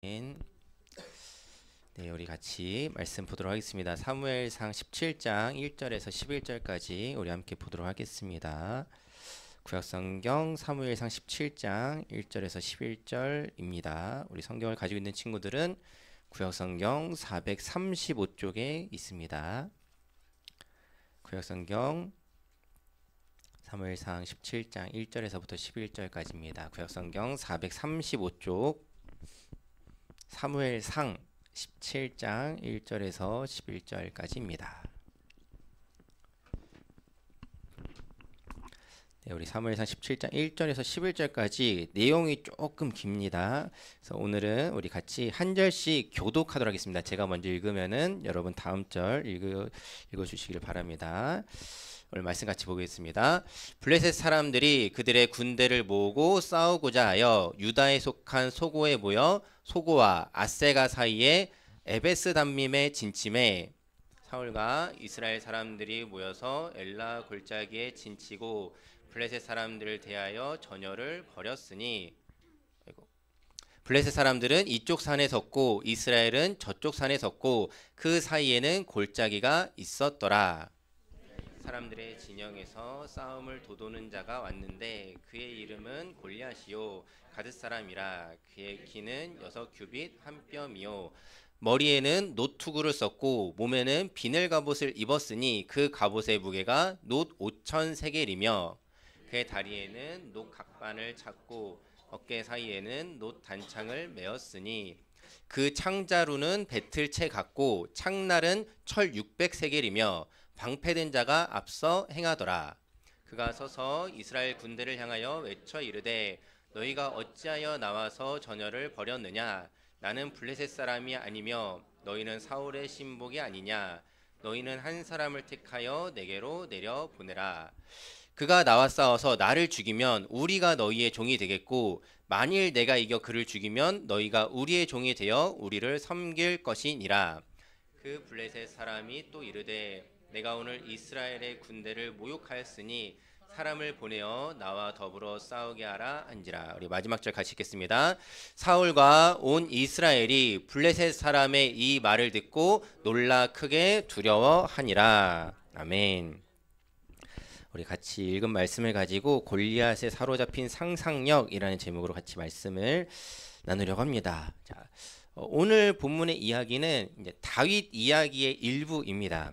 네, 우리 같이 말씀 보도록 하겠습니다. 사무엘상 17장 1절에서 11절까지 우리 함께 보도록 하겠습니다. 구약성경 사무엘상 17장 1절에서 11절입니다. 우리 성경을 가지고 있는 친구들은 구약성경 435쪽에 있습니다. 구약성경 사무엘상 17장 1절에서부터 11절까지입니다. 구약성경 435쪽 사무엘상 17장 1절에서 11절까지입니다. 네, 우리 사무엘상 17장 1절에서 11절까지 내용이 조금 깁니다. 그래서 오늘은 우리 같이 한 절씩 교독하도록 하겠습니다. 제가 먼저 읽으면은 여러분 다음 절 읽어 주시기를 바랍니다. 오늘 말씀 같이 보겠습니다. 블레셋 사람들이 그들의 군대를 모으고 싸우고자 하여 유다에 속한 소고에 모여 소고와 아세가 사이에 에베스 담밈에 진침해 사울과 이스라엘 사람들이 모여서 엘라 골짜기에 진치고 블레셋 사람들을 대하여 전열을 벌였으니 블레셋 사람들은 이쪽 산에 섰고 이스라엘은 저쪽 산에 섰고 그 사이에는 골짜기가 있었더라. 사람들의 진영에서 싸움을 도도는 자가 왔는데 그의 이름은 골리앗이요 가드 사람이라. 그의 키는 6규빗 한 뼘이요 머리에는 노투구를 썼고 몸에는 비늘 갑옷을 입었으니 그 갑옷의 무게가 놋 5천 세겔이며 그의 다리에는 놋 각반을 찼고 어깨 사이에는 놋 단창을 메었으니 그 창자루는 배틀채 같고 창날은 철 600세겔이며 방패된 자가 앞서 행하더라. 그가 서서 이스라엘 군대를 향하여 외쳐 이르되 너희가 어찌하여 나와서 전열을 벌였느냐. 나는 블레셋 사람이 아니며 너희는 사울의 신복이 아니냐. 너희는 한 사람을 택하여 내게로 내려 보내라. 그가 나와 싸워서 나를 죽이면 우리가 너희의 종이 되겠고 만일 내가 이겨 그를 죽이면 너희가 우리의 종이 되어 우리를 섬길 것이니라. 그 블레셋 사람이 또 이르되 내가 오늘 이스라엘의 군대를 모욕하였으니 사람을 보내어 나와 더불어 싸우게 하라 한지라. 우리 마지막 절 같이 읽겠습니다. 사울과 온 이스라엘이 블레셋 사람의 이 말을 듣고 놀라 크게 두려워하니라. 아멘. 우리 같이 읽은 말씀을 가지고 골리앗에 사로잡힌 상상력이라는 제목으로 같이 말씀을 나누려고 합니다. 자, 오늘 본문의 이야기는 이제 다윗 이야기의 일부입니다.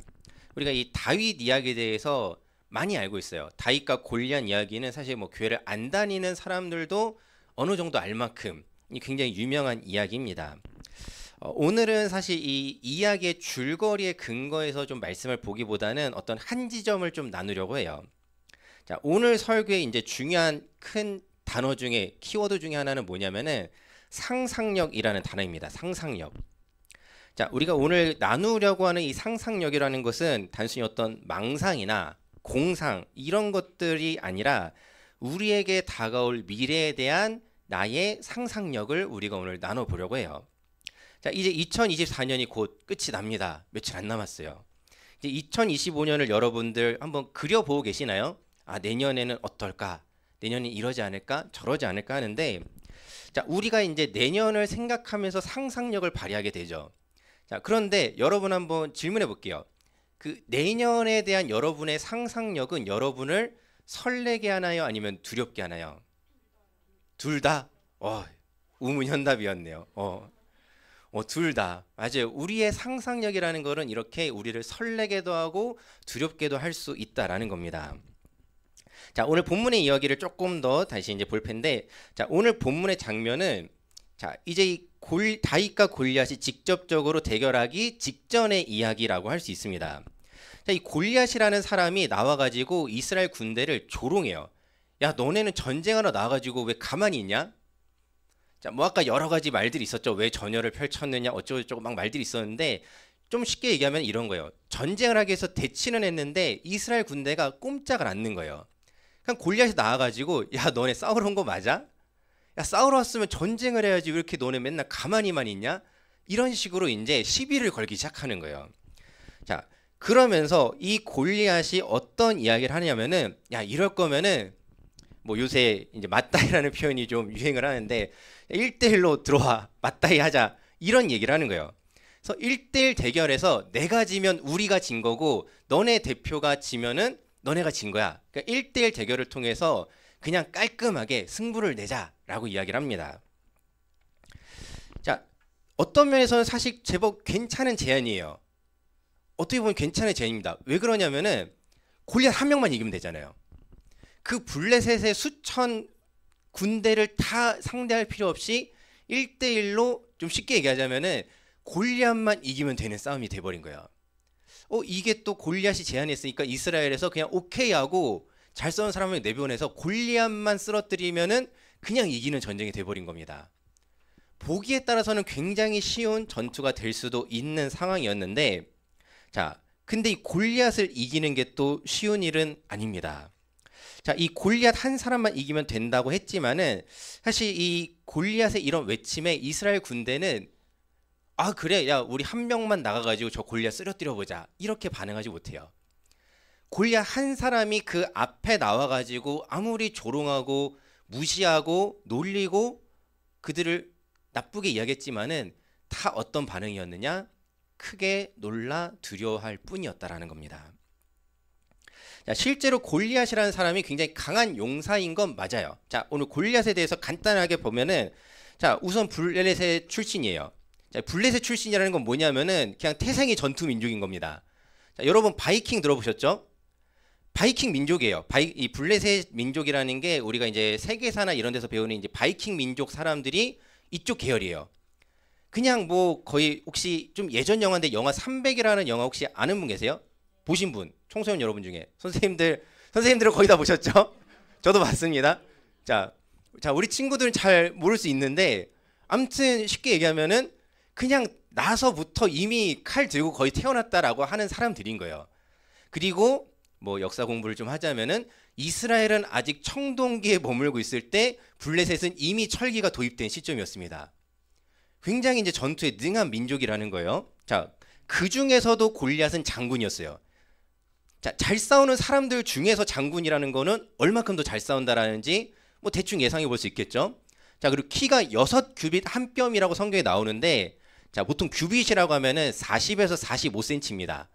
우리가 이 다윗 이야기에 대해서 많이 알고 있어요. 다윗과 골리앗 이야기는 사실 뭐 교회를 안 다니는 사람들도 어느 정도 알 만큼 굉장히 유명한 이야기입니다. 오늘은 사실 이 이야기의 줄거리에 근거해서 좀 말씀을 보기보다는 어떤 한 지점을 좀 나누려고 해요. 자, 오늘 설교의 이제 중요한 큰 단어 중에 키워드 중에 하나는 뭐냐면은 상상력이라는 단어입니다. 상상력. 자, 우리가 오늘 나누려고 하는 이 상상력이라는 것은 단순히 어떤 망상이나 공상 이런 것들이 아니라 우리에게 다가올 미래에 대한 나의 상상력을 우리가 오늘 나눠보려고 해요. 자, 이제 2024년이 곧 끝이 납니다. 며칠 안 남았어요. 이제 2025년을 여러분들 한번 그려보고 계시나요? 아, 내년에는 어떨까? 내년이 이러지 않을까? 저러지 않을까 하는데, 자, 우리가 이제 내년을 생각하면서 상상력을 발휘하게 되죠. 자, 그런데 여러분 한번 질문해 볼게요. 그 내년에 대한 여러분의 상상력은 여러분을 설레게 하나요? 아니면 두렵게 하나요? 둘 다? 우문현답이었네요. 둘 다. 맞아요. 우리의 상상력이라는 것은 이렇게 우리를 설레게도 하고 두렵게도 할 수 있다라는 겁니다. 자, 오늘 본문의 이야기를 조금 더 다시 이제 볼 텐데, 자, 오늘 본문의 장면은 자, 이제 이 다윗과 골리앗이 직접적으로 대결하기 직전의 이야기라고 할 수 있습니다. 자, 이 골리앗이라는 사람이 나와가지고 이스라엘 군대를 조롱해요. 야, 너네는 전쟁하러 나와가지고 왜 가만히 있냐? 자, 뭐 아까 여러 가지 말들이 있었죠. 왜 전열을 펼쳤느냐, 어쩌고저쩌고 막 말들이 있었는데 좀 쉽게 얘기하면 이런 거예요. 전쟁을 하기 위해서 대치는 했는데 이스라엘 군대가 꼼짝을 않는 거예요. 그냥 골리앗이 나와가지고 야, 너네 싸우러 온 거 맞아? 야, 싸우러 왔으면 전쟁을 해야지 왜 이렇게 너네 맨날 가만히만 있냐? 이런 식으로 이제 시비를 걸기 시작하는 거예요. 자, 그러면서 이 골리앗이 어떤 이야기를 하냐면은 야, 이럴 거면은 뭐 요새 이제 맞다이라는 표현이 좀 유행을 하는데 1대1로 들어와 맞다이 하자 이런 얘기를 하는 거예요. 그래서 1대1 대결에서 내가 지면 우리가 진 거고 너네 대표가 지면은 너네가 진 거야. 그러니까 1대1 대결을 통해서 그냥 깔끔하게 승부를 내자라고 이야기를 합니다. 자, 어떤 면에서는 사실 제법 괜찮은 제안이에요. 어떻게 보면 괜찮은 제안입니다. 왜 그러냐면은 골리앗 한 명만 이기면 되잖아요. 그 블레셋의 수천 군대를 다 상대할 필요 없이 1대1로 좀 쉽게 얘기하자면은 골리앗만 이기면 되는 싸움이 돼버린 거예요. 이게 또 골리앗이 제안했으니까 이스라엘에서 그냥 오케이 하고 잘 싸운 사람을 내보내서 골리앗만 쓰러뜨리면은 그냥 이기는 전쟁이 돼버린 겁니다. 보기에 따라서는 굉장히 쉬운 전투가 될 수도 있는 상황이었는데, 자, 근데 이 골리앗을 이기는 게 또 쉬운 일은 아닙니다. 자, 이 골리앗 한 사람만 이기면 된다고 했지만은 사실 이 골리앗의 이런 외침에 이스라엘 군대는 아 그래 야 우리 한 명만 나가가지고 저 골리앗 쓰러뜨려 보자 이렇게 반응하지 못해요. 골리앗 한 사람이 그 앞에 나와가지고 아무리 조롱하고 무시하고 놀리고 그들을 나쁘게 이야기했지만은 다 어떤 반응이었느냐? 크게 놀라 두려워할 뿐이었다라는 겁니다. 자, 실제로 골리앗이라는 사람이 굉장히 강한 용사인 건 맞아요. 자, 오늘 골리앗에 대해서 간단하게 보면은 자, 우선 블레셋 출신이에요. 자, 블레셋 출신이라는 건 뭐냐면은 그냥 태생의 전투 민족인 겁니다. 자, 여러분 바이킹 들어보셨죠? 바이킹 민족이에요. 이 블레셋 민족이라는 게 우리가 이제 세계사나 이런 데서 배우는 이제 바이킹 민족 사람들이 이쪽 계열이에요. 그냥 뭐 거의 혹시 좀 예전 영화인데 영화 300이라는 영화 혹시 아는 분 계세요? 보신 분, 청소년 여러분 중에 선생님들은 거의 다 보셨죠? 저도 봤습니다. 자, 우리 친구들은 잘 모를 수 있는데 아무튼 쉽게 얘기하면은 그냥 나서부터 이미 칼 들고 거의 태어났다라고 하는 사람들인 거예요. 그리고 뭐 역사 공부를 좀 하자면은 이스라엘은 아직 청동기에 머물고 있을 때 블레셋은 이미 철기가 도입된 시점이었습니다. 굉장히 이제 전투에 능한 민족이라는 거예요. 자, 그 중에서도 골리앗은 장군이었어요. 자, 잘 싸우는 사람들 중에서 장군이라는 거는 얼마큼 더 잘 싸운다라는지 뭐 대충 예상해 볼 수 있겠죠. 자, 그리고 키가 6규빗 한 뼘이라고 성경에 나오는데 자, 보통 규빗이라고 하면은 40에서 45cm입니다.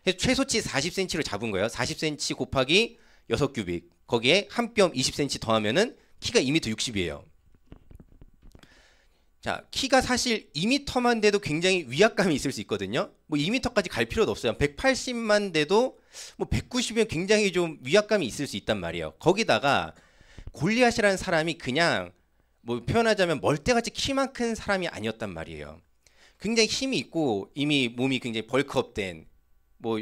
그래서 최소치 40cm를 잡은 거예요. 40cm 곱하기 6규빗. 거기에 한 뼘 20cm 더하면은 키가 2m 60이에요. 자, 키가 사실 2m만 돼도 굉장히 위압감이 있을 수 있거든요. 뭐 2m까지 갈 필요도 없어요. 180만 돼도 뭐 190이면 굉장히 좀 위압감이 있을 수 있단 말이에요. 거기다가 골리앗이라는 사람이 그냥 뭐 표현하자면 멀대같이 키만 큰 사람이 아니었단 말이에요. 굉장히 힘이 있고 이미 몸이 굉장히 벌크업된 뭐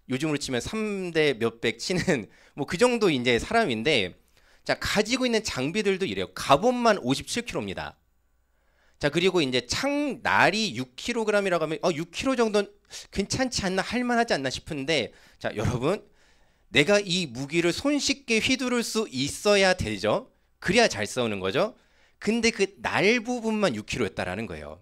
요즘으로 치면 3대 몇백 치는 뭐 그 정도 이제 사람인데 자, 가지고 있는 장비들도 이래요. 갑옷만 57kg입니다. 자, 그리고 이제 창날이 6kg이라고 하면 6kg 정도는 괜찮지 않나 할만하지 않나 싶은데 자, 여러분 내가 이 무기를 손쉽게 휘두를 수 있어야 되죠. 그래야 잘 싸우는 거죠. 근데 그 날 부분만 6kg였다라는 거예요.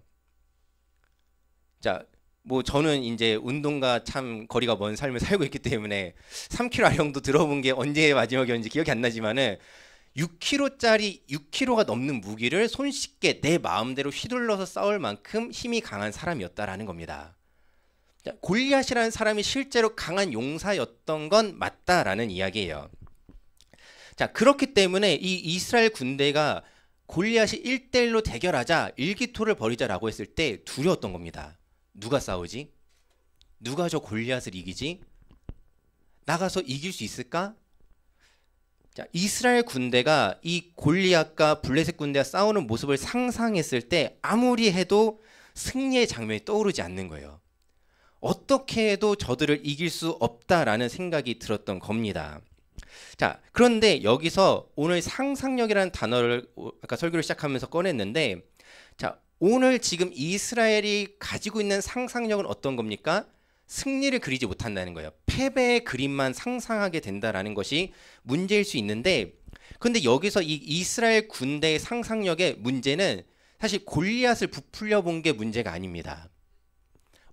자, 뭐 저는 이제 운동과 참 거리가 먼 삶을 살고 있기 때문에 3kg 아령도 들어본 게 언제 마지막이었는지 기억이 안 나지만은 6kg짜리 6kg가 넘는 무기를 손쉽게 내 마음대로 휘둘러서 싸울 만큼 힘이 강한 사람이었다라는 겁니다. 자, 골리앗이라는 사람이 실제로 강한 용사였던 건 맞다라는 이야기예요. 자, 그렇기 때문에 이 이스라엘 군대가 골리앗이 1대1로 대결하자 일기토를 벌이자라고 했을 때 두려웠던 겁니다. 누가 싸우지? 누가 저 골리앗을 이기지? 나가서 이길 수 있을까? 자, 이스라엘 군대가 이 골리앗과 블레셋 군대가 싸우는 모습을 상상했을 때 아무리 해도 승리의 장면이 떠오르지 않는 거예요. 어떻게 해도 저들을 이길 수 없다라는 생각이 들었던 겁니다. 자, 그런데 여기서 오늘 상상력이라는 단어를 아까 설교를 시작하면서 꺼냈는데 자, 오늘 지금 이스라엘이 가지고 있는 상상력은 어떤 겁니까? 승리를 그리지 못한다는 거예요. 패배의 그림만 상상하게 된다라는 것이 문제일 수 있는데 근데 여기서 이 이스라엘 군대의 상상력의 문제는 사실 골리앗을 부풀려 본 게 문제가 아닙니다.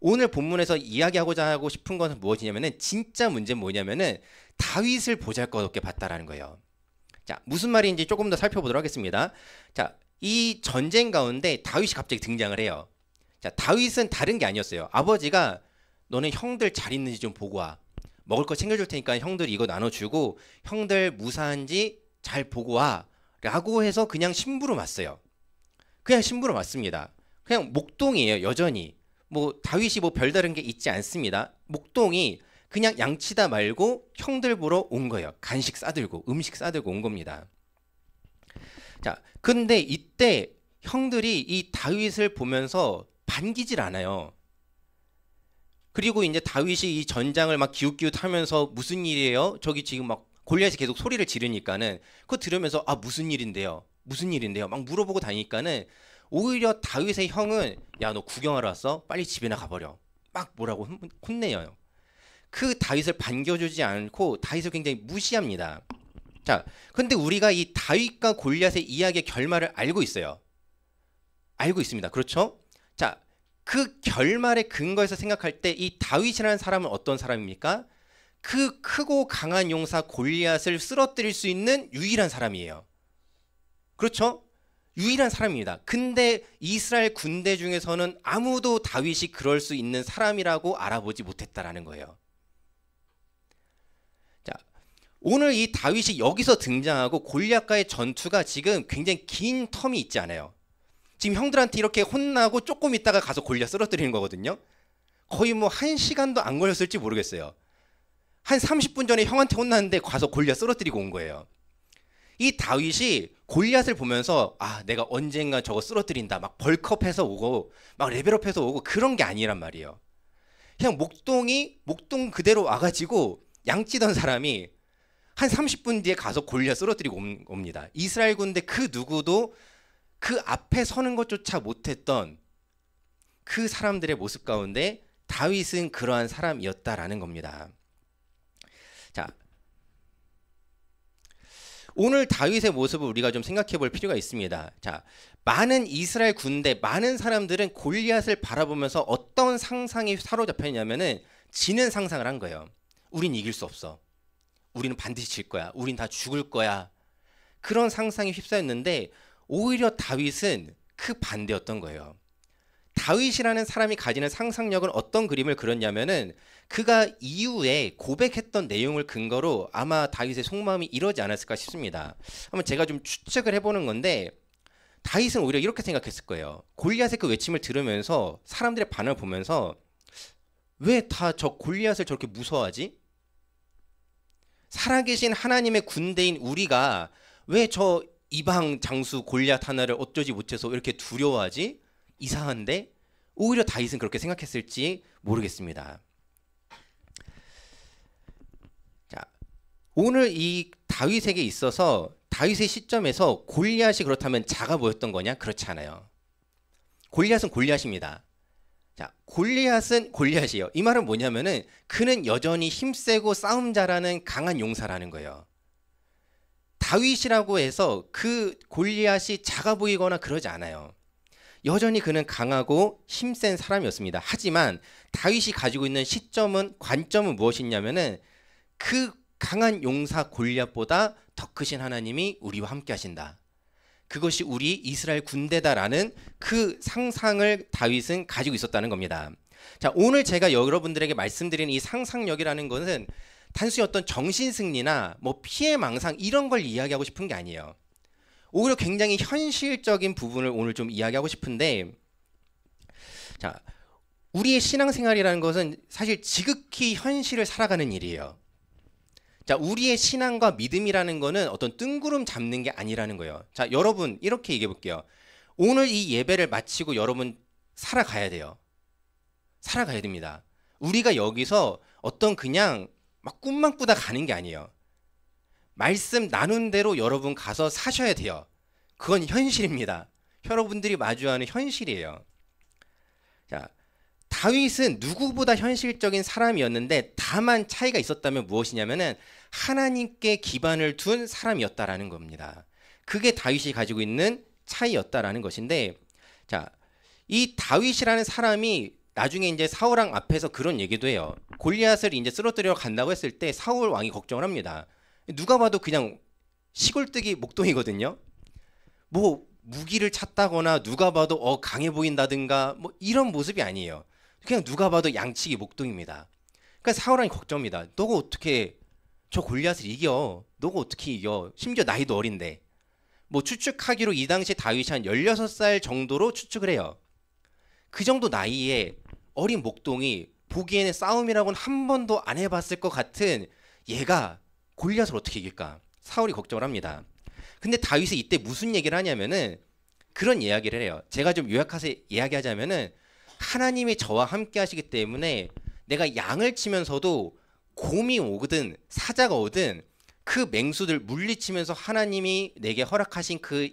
오늘 본문에서 이야기하고자 하고 싶은 것은 무엇이냐면은 진짜 문제는 뭐냐면은 다윗을 보잘것없게 봤다라는 거예요. 자, 무슨 말인지 조금 더 살펴보도록 하겠습니다. 자, 이 전쟁 가운데 다윗이 갑자기 등장을 해요. 자, 다윗은 다른 게 아니었어요. 아버지가 너네 형들 잘 있는지 좀 보고 와. 먹을 거 챙겨줄 테니까 형들 이거 나눠주고 형들 무사한지 잘 보고 와. 라고 해서 그냥 심부름 왔어요. 그냥 심부름 왔습니다. 그냥 목동이에요. 여전히. 뭐 다윗이 뭐 별다른 게 있지 않습니다. 목동이 그냥 양치다 말고 형들 보러 온 거예요. 간식 싸들고 음식 싸들고 온 겁니다. 자, 근데 이때 형들이 이 다윗을 보면서 반기질 않아요. 그리고 이제 다윗이 이 전장을 막 기웃기웃하면서 무슨 일이에요? 저기 지금 막 골리앗이 계속 소리를 지르니까는 그거 들으면서 아 무슨 일인데요? 무슨 일인데요? 막 물어보고 다니니까는 오히려 다윗의 형은 야 너 구경하러 왔어? 빨리 집에나 가버려. 막 뭐라고 혼내요. 그 다윗을 반겨주지 않고 다윗을 굉장히 무시합니다. 자, 근데 우리가 이 다윗과 골리앗의 이야기의 결말을 알고 있어요. 알고 있습니다. 그렇죠? 자, 그 결말의 근거에서 생각할 때 이 다윗이라는 사람은 어떤 사람입니까? 그 크고 강한 용사 골리앗을 쓰러뜨릴 수 있는 유일한 사람이에요. 그렇죠? 유일한 사람입니다. 근데 이스라엘 군대 중에서는 아무도 다윗이 그럴 수 있는 사람이라고 알아보지 못했다라는 거예요. 자, 오늘 이 다윗이 여기서 등장하고 골리앗과의 전투가 지금 굉장히 긴 텀이 있지 않아요. 지금 형들한테 이렇게 혼나고 조금 있다가 가서 골리앗 쓰러뜨리는 거거든요. 거의 뭐 1시간도 안 걸렸을지 모르겠어요. 한 30분 전에 형한테 혼났는데 가서 골리앗 쓰러뜨리고 온 거예요. 이 다윗이 골리앗을 보면서 아 내가 언젠가 저거 쓰러뜨린다 막 벌크업해서 오고 막 레벨업해서 오고 그런 게 아니란 말이에요. 그냥 목동 그대로 와가지고 양치던 사람이 한 30분 뒤에 가서 골리앗 쓰러뜨리고 옵니다. 이스라엘 군대 그 누구도 그 앞에 서는 것조차 못했던 그 사람들의 모습 가운데 다윗은 그러한 사람이었다라는 겁니다. 자, 오늘 다윗의 모습을 우리가 좀 생각해 볼 필요가 있습니다. 자, 많은 이스라엘 군대, 많은 사람들은 골리앗을 바라보면서 어떤 상상이 사로잡혔냐면은 지는 상상을 한 거예요. 우린 이길 수 없어. 우리는 반드시 질 거야. 우린 다 죽을 거야. 그런 상상이 휩싸였는데 오히려 다윗은 그 반대였던 거예요. 다윗이라는 사람이 가지는 상상력은 어떤 그림을 그렸냐면은 그가 이후에 고백했던 내용을 근거로 아마 다윗의 속마음이 이러지 않았을까 싶습니다. 한번 제가 좀 추측을 해보는 건데 다윗은 오히려 이렇게 생각했을 거예요. 골리앗의 그 외침을 들으면서 사람들의 반응을 보면서 왜 다 저 골리앗을 저렇게 무서워하지? 살아계신 하나님의 군대인 우리가 왜 저 이방 장수 골리앗 하나를 어쩌지 못해서 이렇게 두려워하지? 이상한데? 오히려 다윗은 그렇게 생각했을지 모르겠습니다. 자, 오늘 이 다윗에게 있어서 다윗의 시점에서 골리앗이 그렇다면 작아 보였던 거냐? 그렇지 않아요. 골리앗은 골리앗입니다. 자, 골리앗은 골리앗이에요. 이 말은 뭐냐면은 그는 여전히 힘세고 싸움 잘하는 강한 용사라는 거예요. 다윗이라고 해서 그 골리앗이 작아 보이거나 그러지 않아요. 여전히 그는 강하고 힘센 사람이었습니다. 하지만 다윗이 가지고 있는 관점은 무엇이냐면은 그 강한 용사 골리앗보다 더 크신 하나님이 우리와 함께 하신다. 그것이 우리 이스라엘 군대다라는 그 상상을 다윗은 가지고 있었다는 겁니다. 자, 오늘 제가 여러분들에게 말씀드리는 이 상상력이라는 것은 단순히 어떤 정신승리나 뭐 피해망상 이런 걸 이야기하고 싶은 게 아니에요. 오히려 굉장히 현실적인 부분을 오늘 좀 이야기하고 싶은데, 자, 우리의 신앙생활이라는 것은 사실 지극히 현실을 살아가는 일이에요. 자, 우리의 신앙과 믿음이라는 거는 어떤 뜬구름 잡는 게 아니라는 거예요. 자, 여러분 이렇게 얘기해 볼게요. 오늘 이 예배를 마치고 여러분 살아가야 돼요. 살아가야 됩니다. 우리가 여기서 어떤 그냥 막 꿈만 꾸다 가는 게 아니에요. 말씀 나눈 대로 여러분 가서 사셔야 돼요. 그건 현실입니다. 여러분들이 마주하는 현실이에요. 자, 다윗은 누구보다 현실적인 사람이었는데 다만 차이가 있었다면 무엇이냐면은 하나님께 기반을 둔 사람이었다라는 겁니다. 그게 다윗이 가지고 있는 차이였다라는 것인데, 자, 이 다윗이라는 사람이 나중에 이제 사울 왕 앞에서 그런 얘기도 해요. 골리앗을 이제 쓰러뜨리러 간다고 했을 때 사울 왕이 걱정을 합니다. 누가 봐도 그냥 시골뜨기 목동이거든요. 뭐 무기를 찾다거나 누가 봐도 강해 보인다든가 뭐 이런 모습이 아니에요. 그냥 누가 봐도 양치기 목동입니다. 그러니까 사울왕이 걱정입니다. 너가 어떻게 저 골리앗을 이겨? 너가 어떻게 이겨? 심지어 나이도 어린데. 뭐 추측하기로 이 당시 다윗이 한 16살 정도로 추측을 해요. 그 정도 나이에 어린 목동이 보기에는 싸움이라고는 한 번도 안 해봤을 것 같은 얘가 골리앗을 어떻게 이길까? 사울이 걱정을 합니다. 근데 다윗이 이때 무슨 얘기를 하냐면은 그런 이야기를 해요. 제가 좀 요약해서 이야기하자면은 하나님이 저와 함께 하시기 때문에 내가 양을 치면서도 곰이 오든 사자가 오든 그 맹수들 물리치면서 하나님이 내게 허락하신 그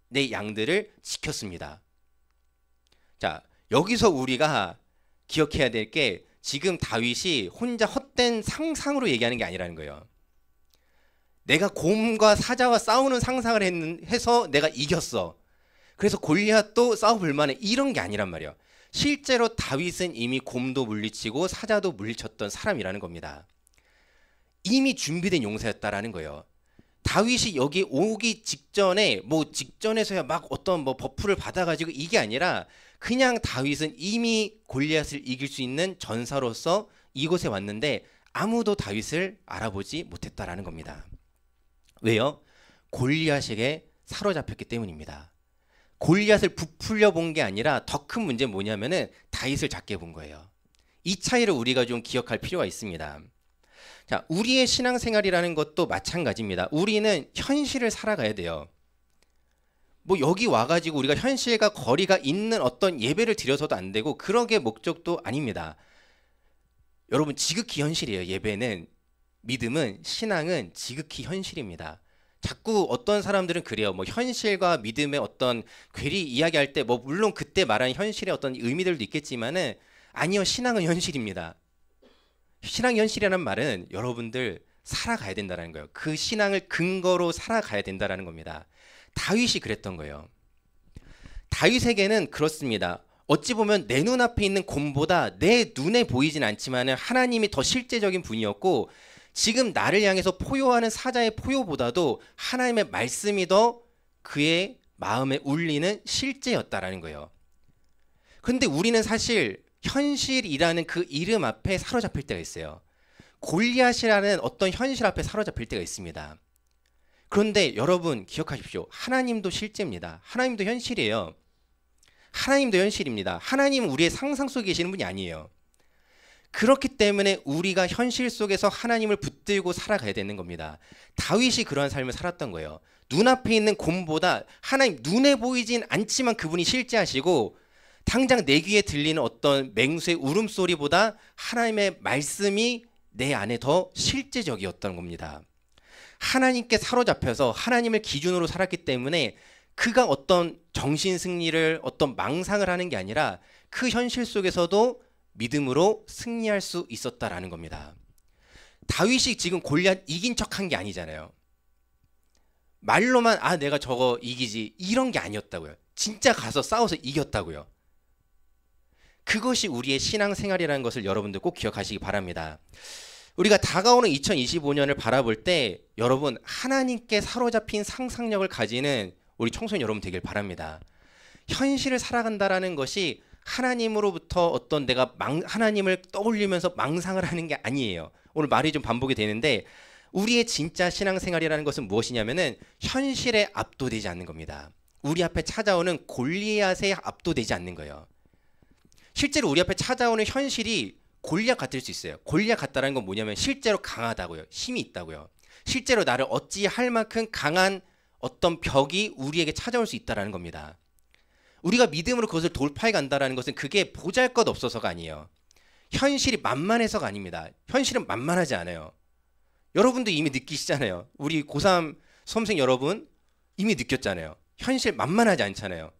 내 양들을 지켰습니다. 자, 여기서 우리가 기억해야 될 게 지금 다윗이 혼자 헛된 상상으로 얘기하는 게 아니라는 거예요. 내가 곰과 사자와 싸우는 상상을 해서 내가 이겼어. 그래서 골리앗도 싸워볼 만해. 이런 게 아니란 말이에요. 실제로 다윗은 이미 곰도 물리치고 사자도 물리쳤던 사람이라는 겁니다. 이미 준비된 용사였다라는 거예요. 다윗이 여기 오기 직전에 뭐 직전에서야 막 어떤 뭐 버프를 받아가지고 이게 아니라 그냥 다윗은 이미 골리앗을 이길 수 있는 전사로서 이곳에 왔는데 아무도 다윗을 알아보지 못했다라는 겁니다. 왜요? 골리앗에게 사로잡혔기 때문입니다. 골리앗을 부풀려 본 게 아니라 더 큰 문제는 뭐냐면은 다윗을 작게 본 거예요. 이 차이를 우리가 좀 기억할 필요가 있습니다. 자, 우리의 신앙생활이라는 것도 마찬가지입니다. 우리는 현실을 살아가야 돼요. 뭐 여기 와가지고 우리가 현실과 거리가 있는 어떤 예배를 드려서도 안 되고 그런 게 목적도 아닙니다. 여러분 지극히 현실이에요. 예배는, 믿음은, 신앙은 지극히 현실입니다. 자꾸 어떤 사람들은 그래요. 뭐 현실과 믿음의 어떤 괴리 이야기할 때 뭐 물론 그때 말하는 현실의 어떤 의미들도 있겠지만은 아니요, 신앙은 현실입니다. 신앙 현실이라는 말은 여러분들 살아가야 된다는 거예요. 그 신앙을 근거로 살아가야 된다는 겁니다. 다윗이 그랬던 거예요. 다윗에게는 그렇습니다. 어찌 보면 내 눈앞에 있는 곰보다 내 눈에 보이진 않지만 하나님이 더 실제적인 분이었고 지금 나를 향해서 포효하는 사자의 포효보다도 하나님의 말씀이 더 그의 마음에 울리는 실제였다라는 거예요. 그런데 우리는 사실 현실이라는 그 이름 앞에 사로잡힐 때가 있어요. 골리앗이라는 어떤 현실 앞에 사로잡힐 때가 있습니다. 그런데 여러분 기억하십시오. 하나님도 실제입니다. 하나님도 현실이에요. 하나님도 현실입니다. 하나님은 우리의 상상 속에 계시는 분이 아니에요. 그렇기 때문에 우리가 현실 속에서 하나님을 붙들고 살아가야 되는 겁니다. 다윗이 그러한 삶을 살았던 거예요. 눈앞에 있는 곰보다 하나님 눈에 보이진 않지만 그분이 실제하시고 당장 내 귀에 들리는 어떤 맹수의 울음소리보다 하나님의 말씀이 내 안에 더 실제적이었던 겁니다. 하나님께 사로잡혀서 하나님을 기준으로 살았기 때문에 그가 어떤 정신승리를 어떤 망상을 하는 게 아니라 그 현실 속에서도 믿음으로 승리할 수 있었다라는 겁니다. 다윗이 지금 골리앗 이긴 척한 게 아니잖아요. 말로만 내가 저거 이기지 이런 게 아니었다고요. 진짜 가서 싸워서 이겼다고요. 그것이 우리의 신앙생활이라는 것을 여러분들 꼭 기억하시기 바랍니다. 우리가 다가오는 2025년을 바라볼 때 여러분 하나님께 사로잡힌 상상력을 가지는 우리 청소년 여러분 되길 바랍니다. 현실을 살아간다라는 것이 하나님으로부터 어떤 내가 하나님을 떠올리면서 망상을 하는 게 아니에요. 오늘 말이 좀 반복이 되는데 우리의 진짜 신앙생활이라는 것은 무엇이냐면은 현실에 압도되지 않는 겁니다. 우리 앞에 찾아오는 골리앗에 압도되지 않는 거예요. 실제로 우리 앞에 찾아오는 현실이 골리앗 같을 수 있어요. 골리앗 같다는 건 뭐냐면 실제로 강하다고요. 힘이 있다고요. 실제로 나를 어찌할 만큼 강한 어떤 벽이 우리에게 찾아올 수 있다는 겁니다. 우리가 믿음으로 그것을 돌파해 간다는 것은 그게 보잘것없어서가 아니에요. 현실이 만만해서가 아닙니다. 현실은 만만하지 않아요. 여러분도 이미 느끼시잖아요. 우리 고3 수험생 여러분 이미 느꼈잖아요. 현실 만만하지 않잖아요.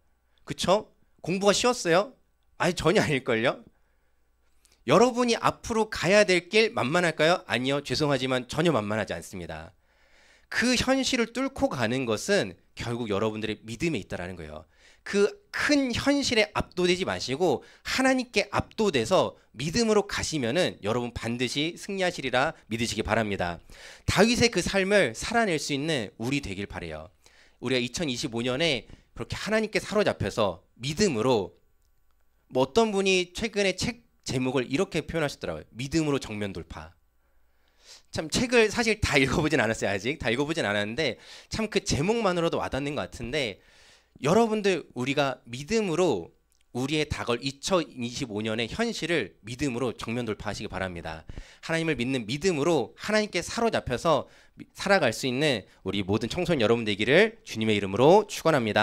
그쵸? 공부가 쉬웠어요? 아니 전혀 아닐걸요? 여러분이 앞으로 가야 될 길 만만할까요? 아니요. 죄송하지만 전혀 만만하지 않습니다. 그 현실을 뚫고 가는 것은 결국 여러분들의 믿음에 있다라는 거예요. 그 큰 현실에 압도되지 마시고 하나님께 압도돼서 믿음으로 가시면은 여러분 반드시 승리하시리라 믿으시기 바랍니다. 다윗의 그 삶을 살아낼 수 있는 우리 되길 바래요. 우리가 2025년에 그렇게 하나님께 사로잡혀서 믿음으로, 뭐 어떤 분이 최근에 책 제목을 이렇게 표현하셨더라고요. 믿음으로 정면 돌파. 참 책을 사실 다 읽어보진 않았어요. 아직 다 읽어보진 않았는데 참 그 제목만으로도 와닿는 것 같은데, 여러분들 우리가 믿음으로 우리의 다가올 2025년의 현실을 믿음으로 정면 돌파하시기 바랍니다. 하나님을 믿는 믿음으로 하나님께 사로잡혀서 살아갈 수 있는 우리 모든 청소년 여러분 되기를 주님의 이름으로 축원합니다.